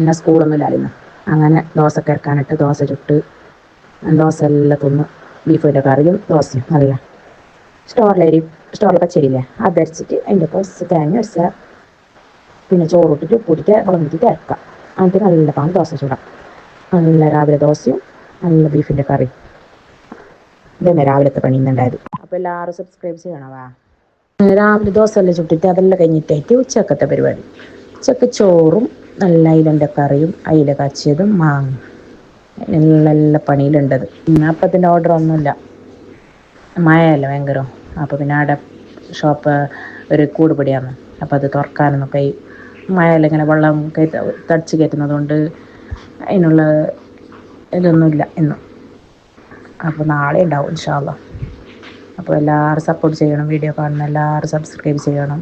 പിന്നെ സ്കൂളൊന്നും ഇല്ലായിരുന്നു. അങ്ങനെ ദോശക്ക് ഇറക്കാനിട്ട് ദോശ ചുട്ട് ദോശ എല്ലാം തിന്ന്. ബീഫിൻ്റെ കറിയും ദോശയും നല്ല സ്റ്റോറിൽ പച്ചരിയില്ലേ അതരച്ചിട്ട് അതിൻ്റെ കുറച്ച് തേങ്ങ അരച്ച പിന്നെ ചോറിട്ടിട്ട് ഉപ്പിട്ടിട്ട് വിളമ്പിട്ട് ഇറക്കാം. എന്നിട്ട് നല്ല പാൻ ദോശ ചൂടാം. നല്ല രാവിലെ ദോശയും നല്ല ബീഫിൻ്റെ കറി. ഇതന്നെ രാവിലത്തെ പണി ഇന്നുണ്ടായത്. അപ്പോൾ എല്ലാവരും സബ്സ്ക്രൈബ് ചെയ്യണവാ. രാവിലെ ദോശ എല്ലാം ചുട്ടിട്ട് അതെല്ലാം കഴിഞ്ഞിട്ടായിട്ട് ഉച്ചക്കത്തെ പരിപാടി. ഉച്ചക്ക് ചോറും നല്ല അയിലൻ്റെ കറിയും അയില കാച്ചിയതും മാങ്ങ നല്ല പണിയിലുണ്ടത്. അപ്പത്തിൻ്റെ ഓർഡറൊന്നുമില്ല, മഴയല്ല ഭയങ്കരം. അപ്പോൾ പിന്നെ അവിടെ ഷോപ്പ് ഒരു കൂടുപടിയാണ്. അപ്പോൾ അത് തുറക്കാനൊന്നും മഴയെല്ലാം ഇങ്ങനെ വെള്ളം തടിച്ച് കയറ്റുന്നത് കൊണ്ട് അതിനുള്ള ഇതൊന്നുമില്ല ഇന്ന്. അപ്പോൾ നാളെ ഉണ്ടാവും ഇൻഷാ അല്ലാഹ്. അപ്പോൾ എല്ലാവരും സപ്പോർട്ട് ചെയ്യണം. വീഡിയോ കാണുന്ന എല്ലാവരും സബ്സ്ക്രൈബ് ചെയ്യണം.